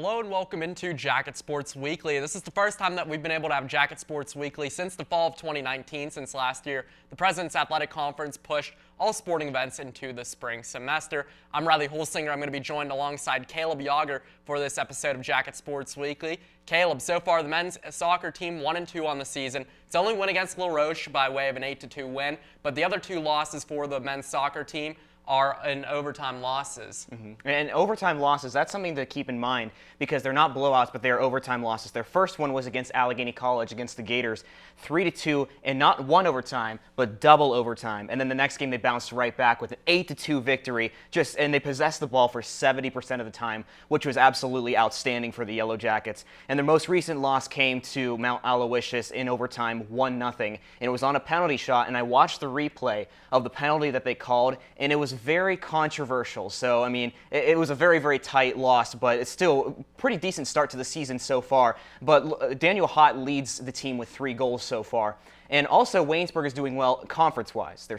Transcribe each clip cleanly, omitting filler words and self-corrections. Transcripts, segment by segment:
Hello and welcome into Jacket Sports Weekly. This is the first time that we've been able to have Jacket Sports Weekly since the fall of 2019. Since last year, the President's Athletic Conference pushed all sporting events into the spring semester. I'm Riley Holsinger. I'm going to be joined alongside Caleb Yager for this episode of Jacket Sports Weekly. Caleb, so far the men's soccer team 1-2 on the season. It's only win against La Roche by way of an 8-2 win, but the other two losses for the men's soccer team are in overtime losses. And overtime losses, that's something to keep in mind because they're not blowouts, but they're overtime losses. Their first one was against Allegheny College, against the Gators, 3-2, and not one overtime, but double overtime. And then the next game they bounced right back with an 8-2 victory, and they possessed the ball for 70% of the time, which was absolutely outstanding for the Yellow Jackets. And their most recent loss came to Mount Aloysius in overtime, 1-0. And it was on a penalty shot, and I watched the replay of the penalty that they called, and it was very controversial. So, I mean, it was a very, very tight loss, but it's still a pretty decent start to the season so far. But Daniel Hott leads the team with 3 goals so far. And also, Waynesburg is doing well conference-wise. They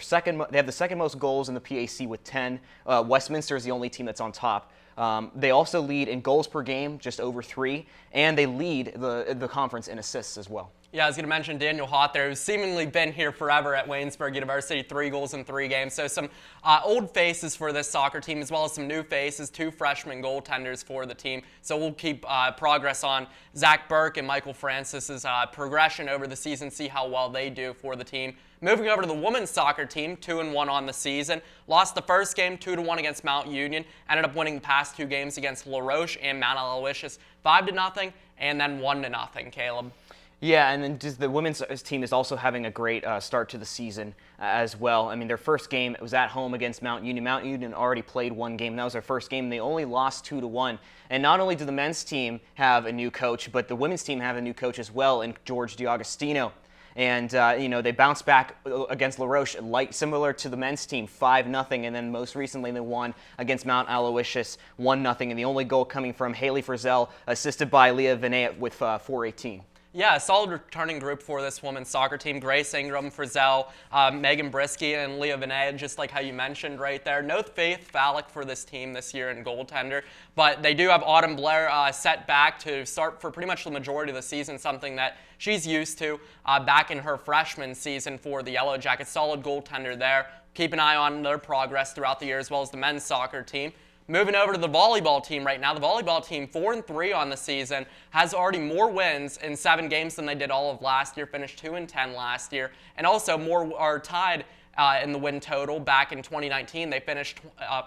have the second most goals in the PAC with 10. Westminster is the only team that's on top. They also lead in goals per game, just over 3, and they lead the conference in assists as well. Yeah, I was going to mention Daniel Hott there, who's seemingly been here forever at Waynesburg University, 3 goals in 3 games. So some old faces for this soccer team, as well as some new faces, 2 freshman goaltenders for the team. So we'll keep progress on Zach Burke and Michael Francis's progression over the season, see how well they do for the team. Moving over to the women's soccer team, 2-1 on the season. Lost the first game 2-1 against Mount Union. Ended up winning the past 2 games against La Roche and Mount Aloysius, 5-0, and then 1-0, Caleb. Yeah, and then just the women's team is also having a great start to the season as well. I mean, their first game was at home against Mount Union. Mount Union already played 1 game. That was their first game. They only lost 2-1. And not only do the men's team have a new coach, but the women's team have a new coach as well in George DiAugustino. And, they bounced back against La Roche, similar to the men's team, 5-0. And then most recently they won against Mount Aloysius, 1-0. And the only goal coming from Haley Frizzell, assisted by Leah Vinay with 418. Yeah, a solid returning group for this women's soccer team. Grace Ingram, Frizzell, Megan Brisky, and Leah Vinay, just like how you mentioned right there. No Faith Fallick for this team this year in goaltender, but they do have Autumn Blair set back to start for pretty much the majority of the season, something that she's used to back in her freshman season for the Yellow Jackets. Solid goaltender there. Keep an eye on their progress throughout the year, as well as the men's soccer team. Moving over to the volleyball team right now. The volleyball team, 4-3 on the season, has already more wins in 7 games than they did all of last year, finished 2-10 last year, and also more are tied in the win total back in 2019. They finished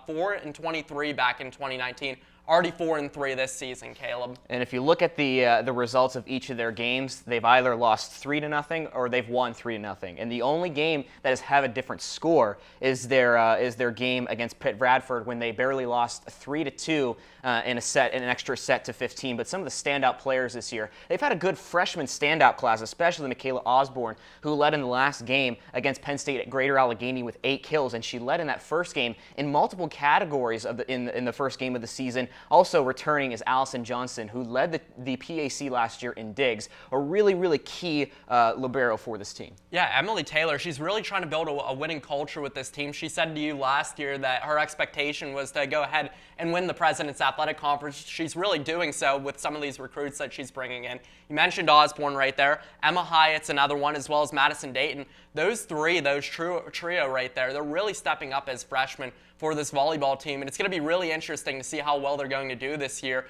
4-23 back in 2019. Already 4-3 this season, Caleb. And if you look at the results of each of their games, they've either lost 3-0 or they've won 3-0. And the only game that has had a different score is their game against Pitt Radford, when they barely lost 3-2 in an extra set to 15. But some of the standout players this year, they've had a good freshman standout class, especially Michaela Osborne, who led in the last game against Penn State at Greater Allegheny with 8 kills, and she led in that first game in multiple categories in the first game of the season. Also returning is Allison Johnson, who led the PAC last year in digs, a really, really key libero for this team. Yeah, Emily Taylor, she's really trying to build a winning culture with this team. She said to you last year that her expectation was to go ahead and win the President's Athletic Conference. She's really doing so with some of these recruits that she's bringing in. You mentioned Osborne right there. Emma Hyatt's another one, as well as Madison Dayton. Those trio right there, they're really stepping up as freshmen for this volleyball team, and it's going to be really interesting to see how well they're going to do this year,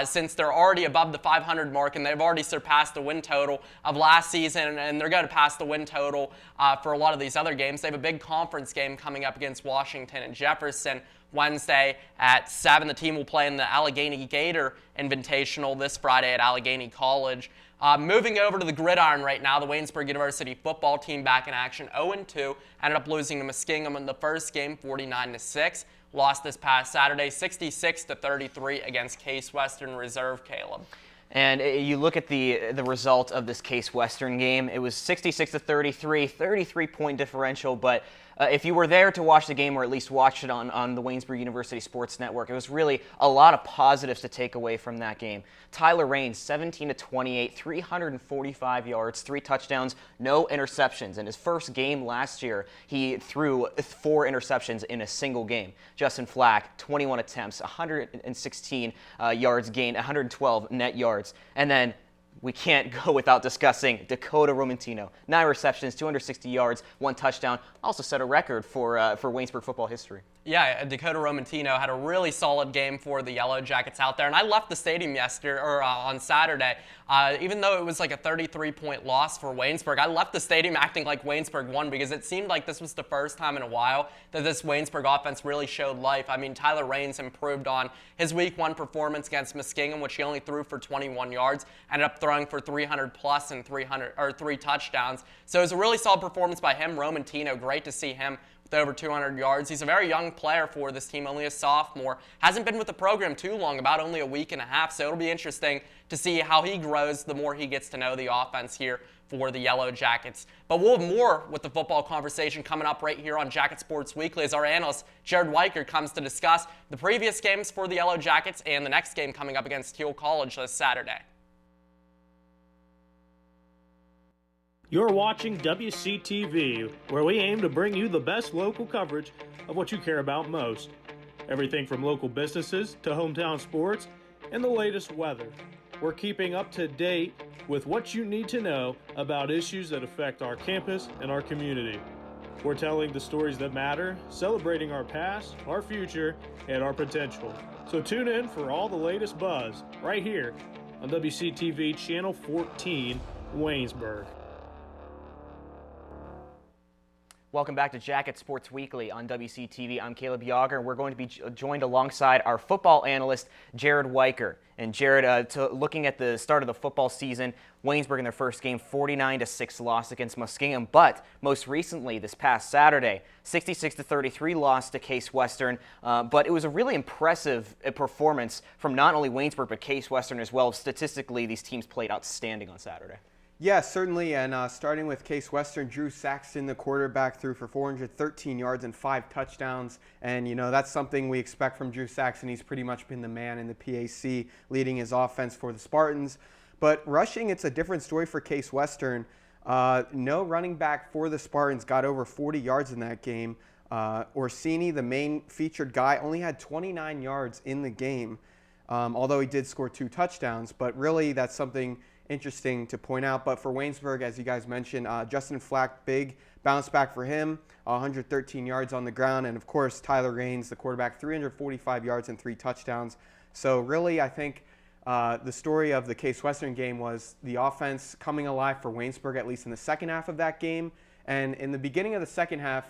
since they're already above the 500 mark, and they've already surpassed the win total of last season, and they're going to pass the win total for a lot of these other games. They have a big conference game coming up against Washington and Jefferson Wednesday at 7. The team will play in the Allegheny Gator Invitational this Friday at Allegheny College. Moving over to the gridiron right now, the Waynesburg University football team back in action, 0-2. Ended up losing to Muskingum in the first game, 49-6. Lost this past Saturday, 66-33 against Case Western Reserve, Caleb. And you look at the result of this Case Western game, it was 66-33, 33-point differential, but if you were there to watch the game or at least watched it on the Waynesburg University Sports Network, it was really a lot of positives to take away from that game. Tyler Raines, 17-28, 345 yards, 3 touchdowns, no interceptions. In his first game last year, he threw 4 interceptions in a single game. Justin Flack, 21 attempts, 116 yards gained, 112 net yards. And then we can't go without discussing Dakota Romantino. 9 receptions, 260 yards, 1 touchdown. Also set a record for Waynesburg football history. Yeah, Dakota Romantino had a really solid game for the Yellow Jackets out there. And I left the stadium on Saturday. Even though it was like a 33-point loss for Waynesburg, I left the stadium acting like Waynesburg won because it seemed like this was the first time in a while that this Waynesburg offense really showed life. I mean, Tyler Raines improved on his Week 1 performance against Muskingum, which he only threw for 21 yards, ended up throwing for 300 plus and 3 touchdowns. So it was a really solid performance by him. Romantino, great to see him with over 200 yards. He's a very young player for this team, only a sophomore. Hasn't been with the program too long, about only a week and a half, so it'll be interesting to see how he grows the more he gets to know the offense here for the Yellow Jackets. But we'll have more with the football conversation coming up right here on Jacket Sports Weekly as our analyst, Jared Weicker, comes to discuss the previous games for the Yellow Jackets and the next game coming up against Teal College this Saturday. You're watching WCTV, where we aim to bring you the best local coverage of what you care about most. Everything from local businesses to hometown sports and the latest weather. We're keeping up to date with what you need to know about issues that affect our campus and our community. We're telling the stories that matter, celebrating our past, our future, and our potential. So tune in for all the latest buzz right here on WCTV Channel 14, Waynesburg. Welcome back to Jacket Sports Weekly on WCTV. I'm Caleb Yager, and we're going to be joined alongside our football analyst, Jared Weicker. And Jared, looking at the start of the football season, Waynesburg in their first game, 49-6 loss against Muskingum. But most recently, this past Saturday, 66-33 loss to Case Western. But it was a really impressive performance from not only Waynesburg, but Case Western as well. Statistically, these teams played outstanding on Saturday. Yeah, certainly, and starting with Case Western, Drew Saxton, the quarterback, threw for 413 yards and 5 touchdowns, and that's something we expect from Drew Saxton. He's pretty much been the man in the PAC, leading his offense for the Spartans. But rushing, it's a different story for Case Western. No running back for the Spartans got over 40 yards in that game. Orsini, the main featured guy, only had 29 yards in the game, although he did score 2 touchdowns. But really, that's something interesting to point out. But for Waynesburg, as you guys mentioned, Justin Flack, big bounce back for him, 113 yards on the ground. And of course, Tyler Raines, the quarterback, 345 yards and 3 touchdowns. So really, I think the story of the Case Western game was the offense coming alive for Waynesburg, at least in the second half of that game. And in the beginning of the second half,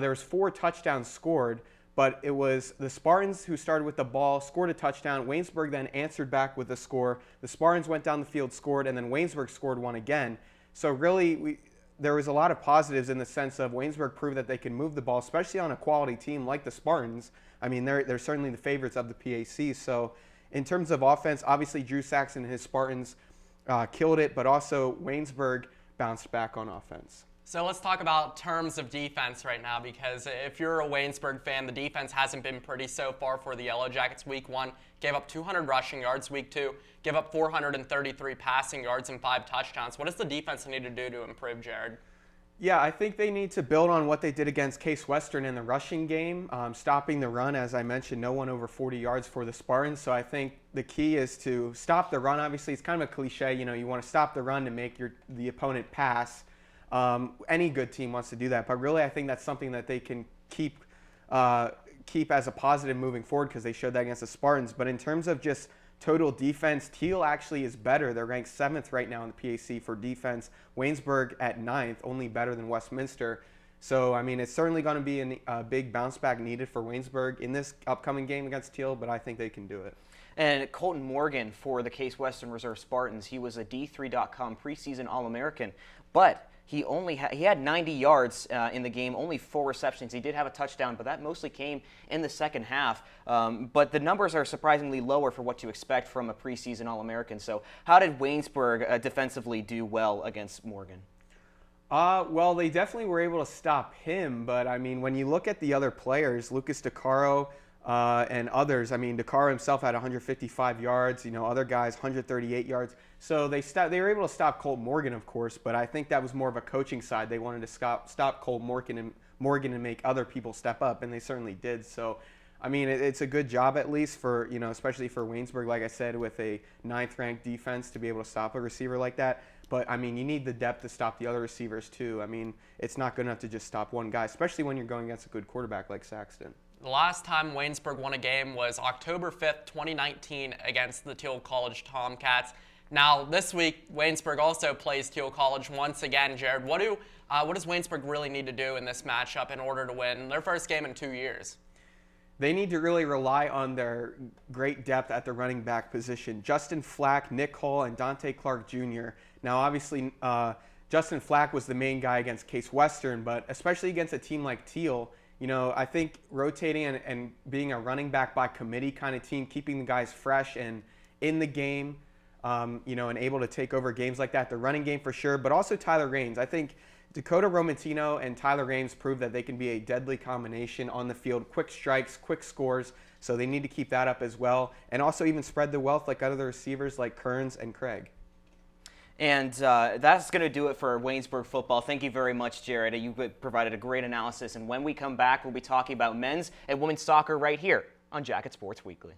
there was 4 touchdowns scored. But it was the Spartans who started with the ball, scored a touchdown. Waynesburg then answered back with a score. The Spartans went down the field, scored, and then Waynesburg scored one again. So really, there was a lot of positives in the sense of Waynesburg proved that they can move the ball, especially on a quality team like the Spartans. I mean, they're certainly the favorites of the PAC. So in terms of offense, obviously Drew Saxton and his Spartans killed it, but also Waynesburg bounced back on offense. So let's talk about terms of defense right now, because if you're a Waynesburg fan, the defense hasn't been pretty so far for the Yellow Jackets. Week 1, gave up 200 rushing yards. Week 2, gave up 433 passing yards and 5 touchdowns. What does the defense need to do to improve, Jared? Yeah, I think they need to build on what they did against Case Western in the rushing game, stopping the run. As I mentioned, no one over 40 yards for the Spartans. So I think the key is to stop the run. Obviously, it's kind of a cliche. You want to stop the run to make the opponent pass. Any good team wants to do that, but really I think that's something that they can keep as a positive moving forward, because they showed that against the Spartans. But in terms of just total defense, Teal actually is better. They're ranked 7th right now in the PAC for defense. Waynesburg at 9th, only better than Westminster. So, I mean, it's certainly going to be a big bounce back needed for Waynesburg in this upcoming game against Teal, but I think they can do it. And Colton Morgan for the Case Western Reserve Spartans, he was a D3.com preseason All-American, but he had 90 yards in the game, only 4 receptions. He did have a touchdown, but that mostly came in the second half. But the numbers are surprisingly lower for what you expect from a preseason All-American. So how did Waynesburg defensively do well against Morgan? Well, they definitely were able to stop him, but I mean, when you look at the other players, Lucas DeCaro and others, I mean, DeCaro himself had 155 yards, other guys 138 yards. So they were able to stop Colt Morgan, of course, but I think that was more of a coaching side. They wanted to stop Colt Morgan and make other people step up, and they certainly did. So, I mean, it's a good job at least for, especially for Waynesburg, like I said, with a 9th-ranked defense to be able to stop a receiver like that. But, I mean, you need the depth to stop the other receivers, too. I mean, it's not good enough to just stop one guy, especially when you're going against a good quarterback like Saxton. The last time Waynesburg won a game was October 5th, 2019 against the Teal College Tomcats. Now, this week, Waynesburg also plays Teal College once again. Jared, what does Waynesburg really need to do in this matchup in order to win their first game in 2 years? They need to really rely on their great depth at the running back position. Justin Flack, Nick Hall, and Dante Clark Jr. Now, obviously, Justin Flack was the main guy against Case Western, but especially against a team like Teal, I think rotating and being a running back by committee kind of team, keeping the guys fresh and in the game, and able to take over games like that. The running game for sure, but also Tyler Raines. I think Dakota Romantino and Tyler Raines proved that they can be a deadly combination on the field. Quick strikes, quick scores, so they need to keep that up as well. And also even spread the wealth like other receivers like Kearns and Craig. And that's going to do it for Waynesburg football. Thank you very much, Jared. You provided a great analysis. And when we come back, we'll be talking about men's and women's soccer right here on Jacket Sports Weekly.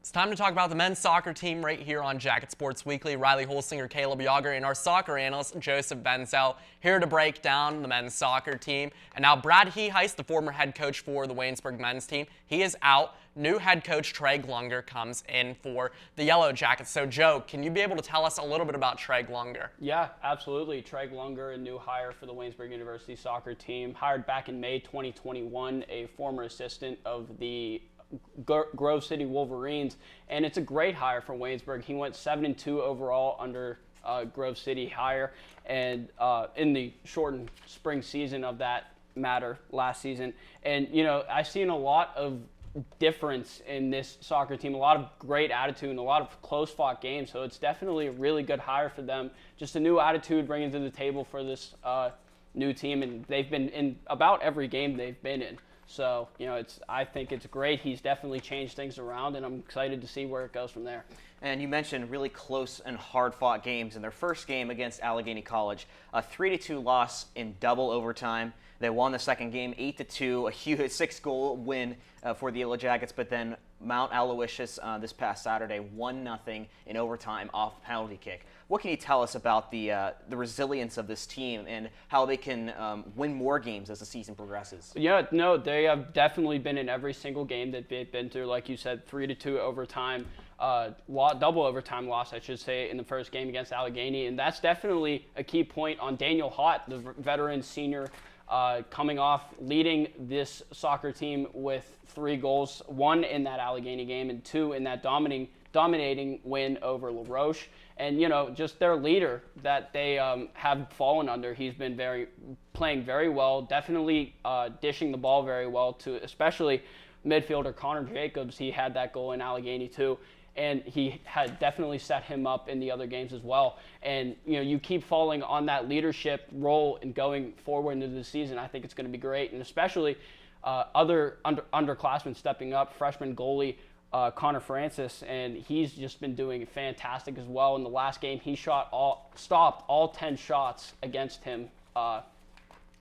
It's time to talk about the men's soccer team right here on Jacket Sports Weekly. Riley Holsinger, Caleb Yager, and our soccer analyst, Joseph Benzel, here to break down the men's soccer team. And now Brad Heheist, the former head coach for the Waynesburg men's team, he is out. New head coach Trey Lunger comes in for the Yellow Jackets. So, Joe, can you be able to tell us a little bit about Trey Lunger? Yeah, absolutely. Trey Lunger, a new hire for the Waynesburg University soccer team, hired back in May 2021, a former assistant of the Grove City Wolverines, and it's a great hire for Waynesburg. He went 7-2 overall under Grove City hire, and in the shortened spring season of that matter last season. And I've seen a lot of difference in this soccer team, a lot of great attitude and a lot of close fought games. So it's definitely a really good hire for them. Just a new attitude bringing to the table for this new team, and they've been in about every game they've been in. So, I think it's great. He's definitely changed things around, and I'm excited to see where it goes from there. And you mentioned really close and hard-fought games. In their first game against Allegheny College, a 3-2 loss in double overtime. They won the second game 8-2, a huge 6-goal win for the Yellow Jackets. But then Mount Aloysius this past Saturday, 1-0 in overtime off a penalty kick. What can you tell us about the resilience of this team and how they can win more games as the season progresses? Yeah, no, they have definitely been in every single game that they've been through. Like you said, 3-2 overtime, double overtime loss, I should say, in the first game against Allegheny. And that's definitely a key point on Daniel Hott, the veteran senior, coming off leading this soccer team with 3 goals, 1 in that Allegheny game and 2 in that dominating win over La Roche. And, just their leader that they have fallen under, he's been playing very well, definitely dishing the ball very well to especially midfielder Connor Jacobs. He had that goal in Allegheny too, and he had definitely set him up in the other games as well. And, you keep falling on that leadership role and going forward into the season, I think it's going to be great. And especially other underclassmen stepping up, freshman goalie Connor Francis, and he's just been doing fantastic as well. In the last game, he stopped all 10 shots against him.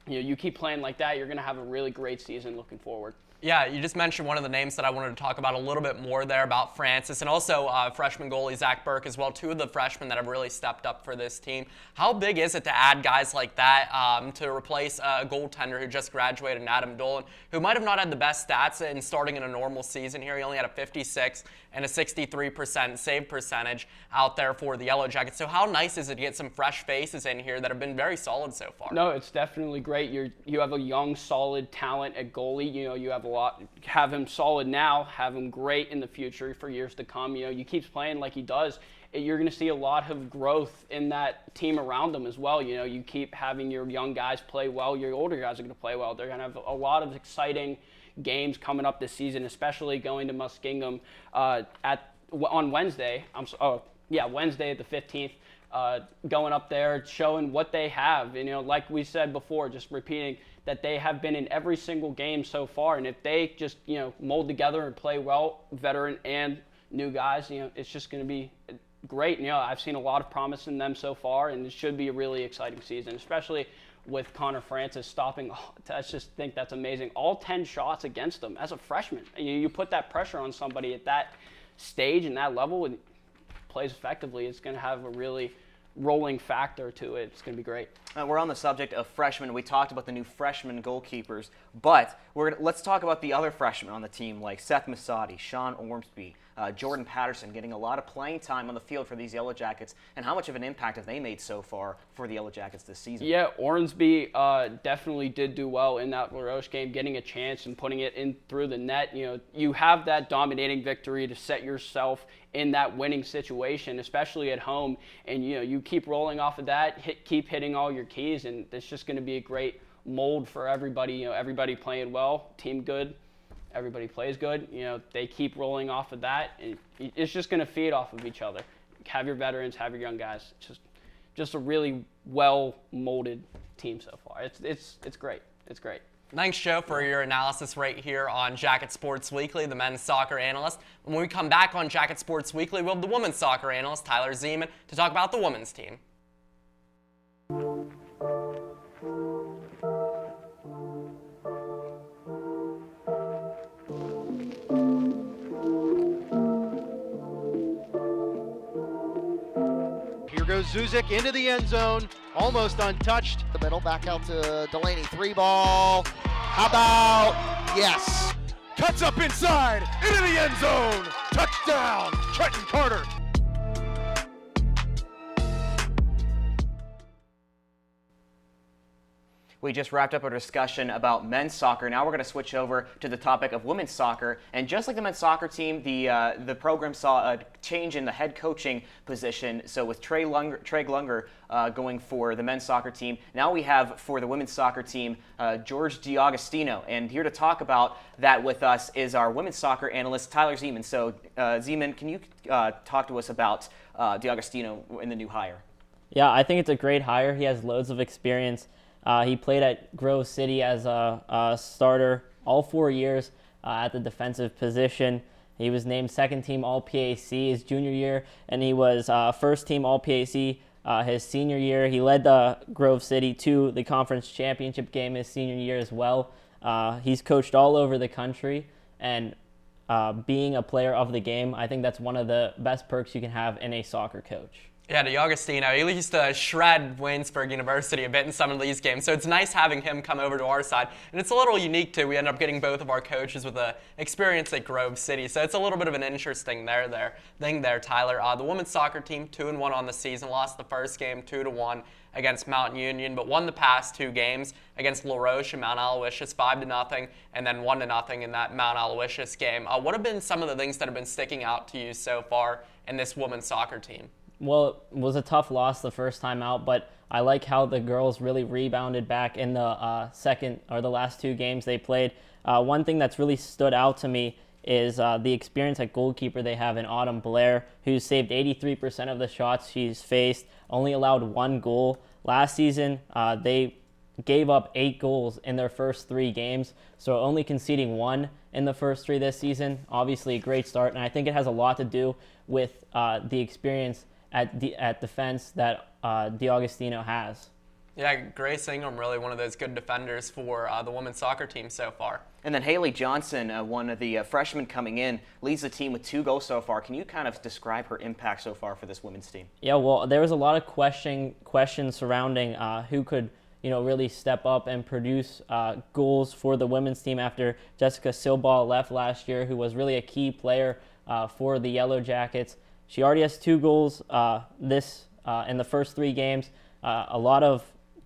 You keep playing like that, you're going to have a really great season looking forward. Yeah, you just mentioned one of the names that I wanted to talk about a little bit more there about Francis, and also freshman goalie Zach Burke as well, two of the freshmen that have really stepped up for this team. How big is it to add guys like that to replace a goaltender who just graduated, Adam Dolan, who might have not had the best stats in starting in a normal season here? He only had a 56 and a 63% save percentage out there for the Yellow Jackets. So how nice is it to get some fresh faces in here that have been very solid so far? No, it's definitely great. You have a young, solid talent at goalie. You have have him solid now, have him great in the future for years to come. You keep playing like he does, you're going to see a lot of growth in that team around him as well. You keep having your young guys play well, your older guys are going to play well. They're going to have a lot of exciting games coming up this season, especially going to Muskingum on Wednesday. Wednesday the 15th. Going up there, showing what they have. And, like we said before, just repeating that they have been in every single game so far. And if they just, mold together and play well, veteran and new guys, it's just going to be great. I've seen a lot of promise in them so far, and it should be a really exciting season, especially with Connor Francis stopping. I just think that's amazing. All 10 shots against them as a freshman. You put that pressure on somebody at that stage and that level and plays effectively, it's going to have a really rolling factor to it. It's going to be great. We're on the subject of freshmen. We talked about the new freshman goalkeepers, but let's talk about the other freshmen on the team, like Seth Masadi, Sean Ormsby, Jordan Patterson, getting a lot of playing time on the field for these Yellow Jackets. And how much of an impact have they made so far for the Yellow Jackets this season? Yeah, Ormsby definitely did do well in that LaRoche game, getting a chance and putting it in through the net. You have that dominating victory to set yourself in that winning situation, especially at home. And you keep rolling off of that, keep hitting all your keys, and it's just going to be a great mold for everybody. Everybody playing well, team good, everybody plays good. They keep rolling off of that, and it's just going to feed off of each other. Have your veterans, have your young guys. Just a really well molded team so far. It's great. It's great. Thanks, Joe, for your analysis right here on Jacket Sports Weekly, the men's soccer analyst. When we come back on Jacket Sports Weekly, we'll have the women's soccer analyst, Tyler Zeman, to talk about the women's team. Here goes Zuzik into the end zone, almost untouched. The middle, back out to Delaney, 3-ball. How about, yes. Cuts up inside, into the end zone. Touchdown, Trenton Carter. We just wrapped up our discussion about men's soccer. Now we're going to switch over to the topic of women's soccer. And just like the men's soccer team, the program saw a change in the head coaching position. So with Trey Lunger going for the men's soccer team, now we have for the women's soccer team George DiAgostino. And here to talk about that with us is our women's soccer analyst, Tyler Zeman. So Zeman, can you talk to us about DiAgostino in the new hire? Yeah, I think it's a great hire. He has loads of experience. He played at Grove City as a starter all 4 years at the defensive position. He was named second-team All-PAC his junior year, and he was first-team All-PAC his senior year. He led Grove City to the conference championship game his senior year as well. He's coached all over the country, and being a player of the game, I think that's one of the best perks you can have in a soccer coach. Yeah, DiAgostino, he used to shred Waynesburg University a bit in some of these games, so it's nice having him come over to our side. And it's a little unique, too. We end up getting both of our coaches with experience at Grove City, so it's a little bit of an interesting thing there, Tyler. The women's soccer team, 2-1 on the season, lost the first game 2-1 against Mount Union, but won the past two games against LaRoche and Mount Aloysius 5-0, and then 1-0 in that Mount Aloysius game. What have been some of the things that have been sticking out to you so far in this women's soccer team? Well, it was a tough loss the first time out, but I like how the girls really rebounded back in the second or the last two games they played. One thing that's really stood out to me is the experience at goalkeeper they have in Autumn Blair, who saved 83% of the shots she's faced, only allowed one goal. Last season, they gave up 8 goals in their first 3 games, so only conceding 1 in the first 3 this season. Obviously a great start, and I think it has a lot to do with the experience at defense that D'Agostino has. Yeah, Grace Ingram, really one of those good defenders for the women's soccer team so far. And then Haley Johnson, one of the freshmen coming in, leads the team with 2 goals so far. Can you kind of describe her impact so far for this women's team? Yeah, well, there was a lot of questions surrounding who could really step up and produce goals for the women's team after Jessica Silball left last year, who was really a key player for the Yellow Jackets. She already has 2 goals in the first 3 games. A lot of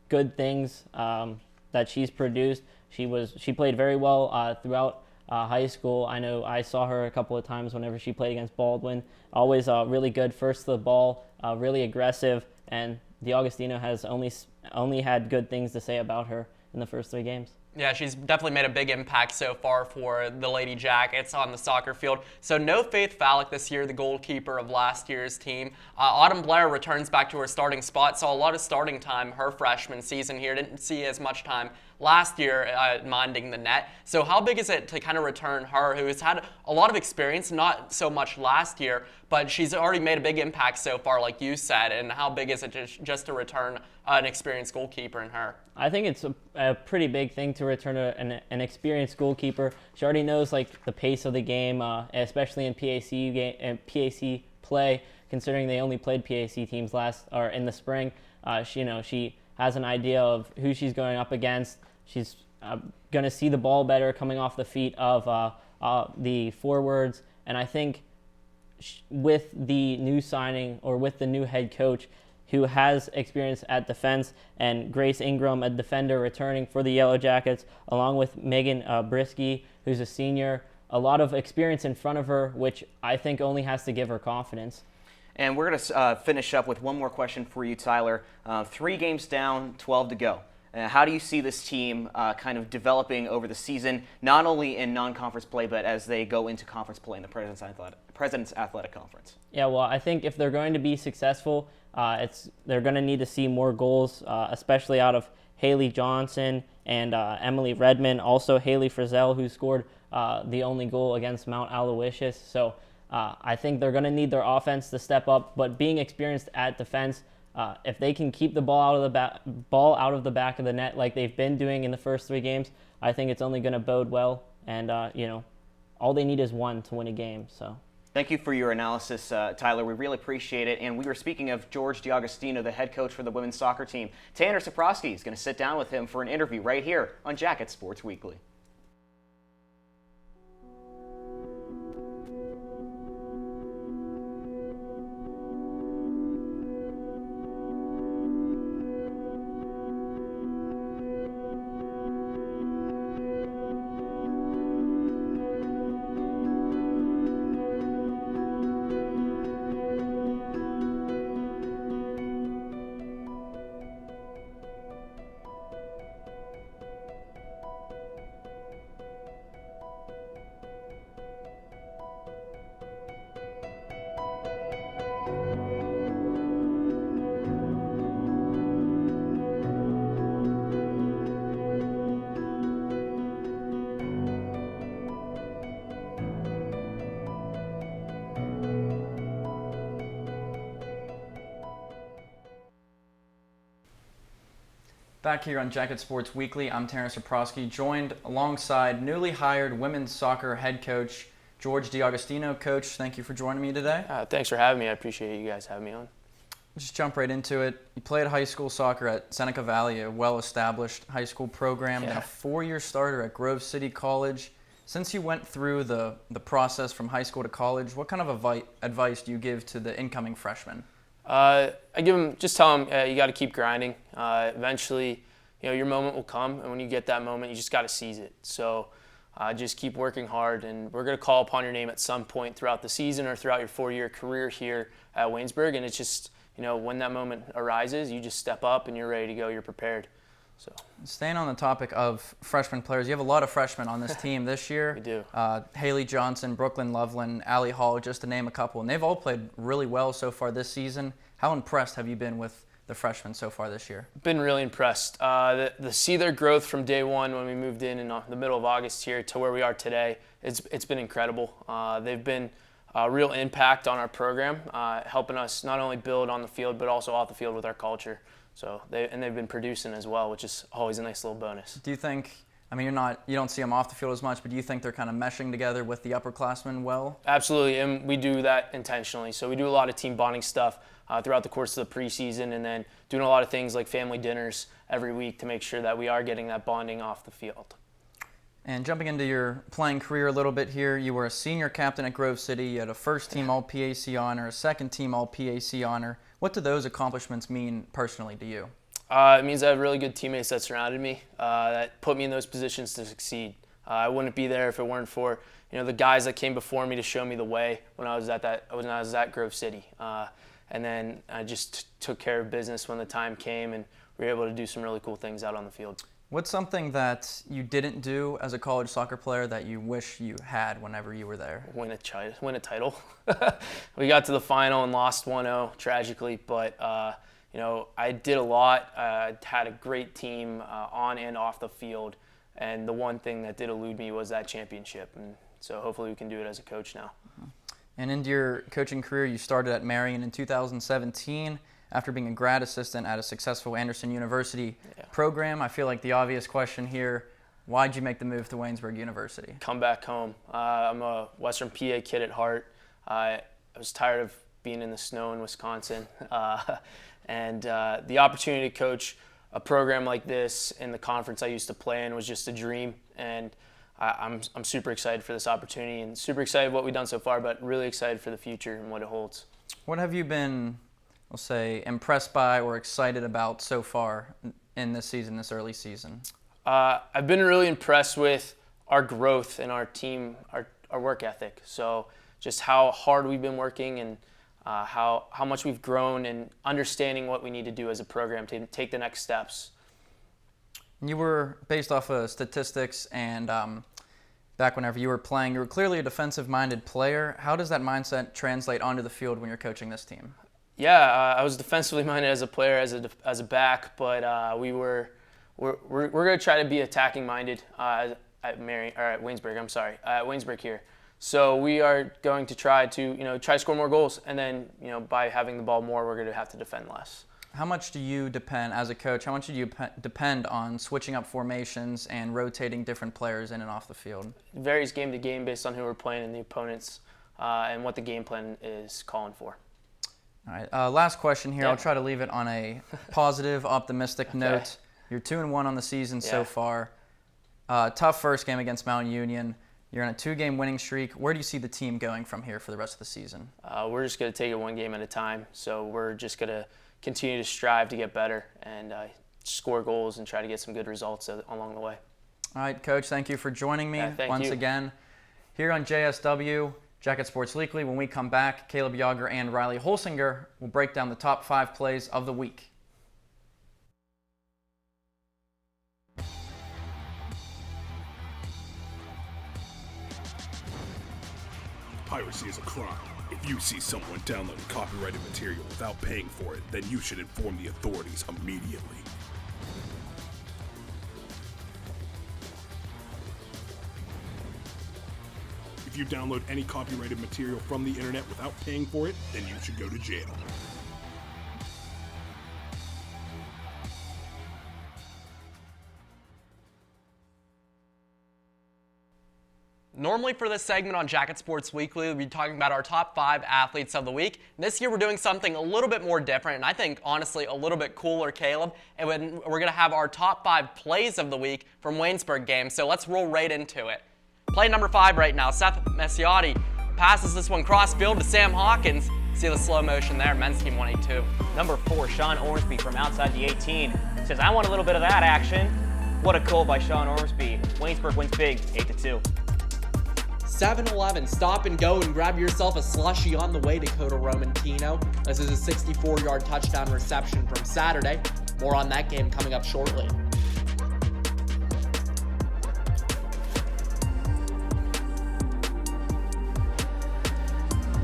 good things that she's produced. She played very well throughout high school. I know I saw her a couple of times whenever she played against Baldwin. Always really good first to the ball, really aggressive, and D'Agostino has only had good things to say about her in the first 3 games. Yeah, she's definitely made a big impact so far for the Lady Jackets on the soccer field. So no Faith Fallick this year, the goalkeeper of last year's team. Autumn Blair returns back to her starting spot, saw a lot of starting time her freshman season here. Didn't see as much time last year minding the net. So how big is it to kind of return her, who has had a lot of experience, not so much last year, but she's already made a big impact so far, like you said, and how big is it just to return an experienced goalkeeper in her? I think it's a pretty big thing to return an experienced goalkeeper. She already knows the pace of the game, especially in PAC play, considering they only played PAC teams in the spring. She has an idea of who she's going up against. She's going to see the ball better coming off the feet of the forwards, and I think with the new signing, or with the new head coach who has experience at defense, and Grace Ingram, a defender, returning for the Yellow Jackets, along with Megan Brisky, who's a senior, a lot of experience in front of her, which I think only has to give her confidence. And we're going to finish up with one more question for you, Tyler. 3 games down, 12 to go. How do you see this team kind of developing over the season, not only in non-conference play, but as they go into conference play in the President's Athletic Conference? Yeah, well, I think if they're going to be successful, they're going to need to see more goals, especially out of Haley Johnson and Emily Redmond. Also, Haley Frizzell, who scored the only goal against Mount Aloysius. So I think they're going to need their offense to step up, but being experienced at defense, if they can keep the ball out of the back of the net like they've been doing in the first 3 games, I think it's only going to bode well. And all they need is 1 to win a game. So. Thank you for your analysis, Tyler. We really appreciate it. And we were speaking of George D'Agostino, the head coach for the women's soccer team. Tanner Saprosky is going to sit down with him for an interview right here on Jacket Sports Weekly. Back here on Jacket Sports Weekly, I'm Terrence Saprosky, joined alongside newly hired women's soccer head coach George D'Agostino. Coach, thank you for joining me today. Thanks for having me. I appreciate you guys having me on. Just jump right into it. You played high school soccer at Seneca Valley, a well-established high school program, and a 4-year starter at Grove City College. Since you went through the process from high school to college, what kind of advice do you give to the incoming freshmen? I tell them you got to keep grinding. Eventually, your moment will come, and when you get that moment, you just got to seize it. So just keep working hard, and we're going to call upon your name at some point throughout the season or throughout your 4-year career here at Waynesburg, and it's just, when that moment arises, you just step up and you're ready to go, you're prepared. So, staying on the topic of freshman players, you have a lot of freshmen on this team this year. We do. Haley Johnson, Brooklyn Loveland, Allie Hall, just to name a couple, and they've all played really well so far this season. How impressed have you been with the freshmen so far this year? Been really impressed. The see their growth from day one when we moved in the middle of August here to where we are today, it's been incredible. They've been a real impact on our program, helping us not only build on the field but also off the field with our culture. So they've been producing as well, which is always a nice little bonus. Do you think, I mean, you don't see them off the field as much, but do you think they're kind of meshing together with the upperclassmen well? Absolutely, and we do that intentionally. So we do a lot of team bonding stuff throughout the course of the preseason, and then doing a lot of things like family dinners every week to make sure that we are getting that bonding off the field. And jumping into your playing career a little bit here, you were a senior captain at Grove City. You had a first-team All-PAC honor, a second-team All-PAC honor. What do those accomplishments mean personally to you? It means I have really good teammates that surrounded me, that put me in those positions to succeed. I wouldn't be there if it weren't for the guys that came before me to show me the way when I was at Grove City. And then I just took care of business when the time came, and we were able to do some really cool things out on the field. What's something that you didn't do as a college soccer player that you wish you had whenever you were there? Win a title. We got to the final and lost 1-0 tragically, but I did a lot. I had a great team on and off the field, and the one thing that did elude me was that championship. And so hopefully we can do it as a coach now. And into your coaching career, you started at Marion in 2017 after being a grad assistant at a successful Anderson University program. I feel like the obvious question here, why'd you make the move to Waynesburg University? Come back home. I'm a Western PA kid at heart. I was tired of being in the snow in Wisconsin. And the opportunity to coach a program like this in the conference I used to play in was just a dream. And I'm super excited for this opportunity and super excited what we've done so far, but really excited for the future and what it holds. What have you been, we'll say, impressed by or excited about so far in this season, this early season? I've been really impressed with our growth and our team, our work ethic. So just how hard we've been working and how much we've grown and understanding what we need to do as a program to take the next steps. You were, based off of statistics and back whenever you were playing, you were clearly a defensive-minded player. How does that mindset translate onto the field when you're coaching this team? Yeah, I was defensively minded as a player, as a back, but we're going to try to be attacking minded at Waynesburg. At Waynesburg here. So we are going to try to score more goals, and then by having the ball more, we're going to have to defend less. How much do you depend, as a coach, how much do you depend on switching up formations and rotating different players in and off the field? It varies game to game based on who we're playing and the opponents and what the game plan is calling for. All right, last question here. I'll try to leave it on a positive, optimistic note. You're 2-1 on the season so far. Tough first game against Mount Union. You're on a 2-game winning streak. Where do you see the team going from here for the rest of the season? We're just going to take it one game at a time. So we're just going to continue to strive to get better and score goals and try to get some good results along the way. All right, Coach, thank you for joining me once you. again here on JSW, Jacket Sports Weekly. When we come back, Caleb Yager and Riley Holsinger will break down the top 5 plays of the week. Piracy is a crime. If you see someone downloading copyrighted material without paying for it, then you should inform the authorities immediately. If you download any copyrighted material from the internet without paying for it, then you should go to jail. Normally for this segment on Jacket Sports Weekly, we'll be talking about our top 5 athletes of the week. This year we're doing something a little bit more different, and I think, honestly, a little bit cooler, Caleb. And we're going to have our top 5 plays of the week from Waynesburg games, so let's roll right into it. Play number 5 right now, Seth Messiati passes this one cross-field to Sam Hawkins. See the slow motion there, men's team 182. Number 4, Sean Ormsby from outside the 18 says, I want a little bit of that action. What a goal by Sean Ormsby. Waynesburg wins big, 8-2. 7-Eleven, stop and go and grab yourself a slushie on the way, Dakota Romantino. This is a 64-yard touchdown reception from Saturday. More on that game coming up shortly.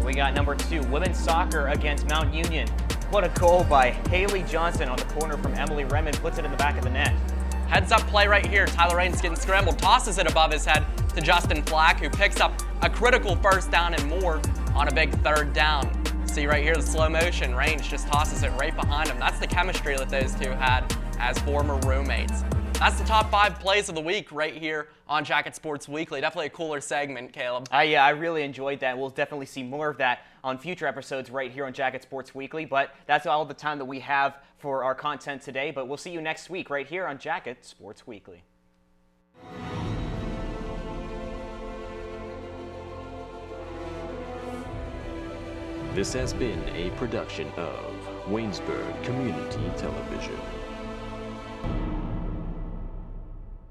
We got number 2, women's soccer against Mount Union. What a goal by Haley Johnson on the corner from Emily Redmond, puts it in the back of the net. Heads up play right here. Tyler Raines getting scrambled, tosses it above his head to Justin Flack, who picks up a critical first down and more on a big third down. See right here the slow motion. Raines just tosses it right behind him. That's the chemistry that those two had as former roommates. That's the top 5 plays of the week right here on Jacket Sports Weekly. Definitely a cooler segment, Caleb. Yeah, I really enjoyed that. We'll definitely see more of that on future episodes right here on Jacket Sports Weekly. But that's all the time that we have for our content today. But we'll see you next week right here on Jacket Sports Weekly. This has been a production of Waynesburg Community Television.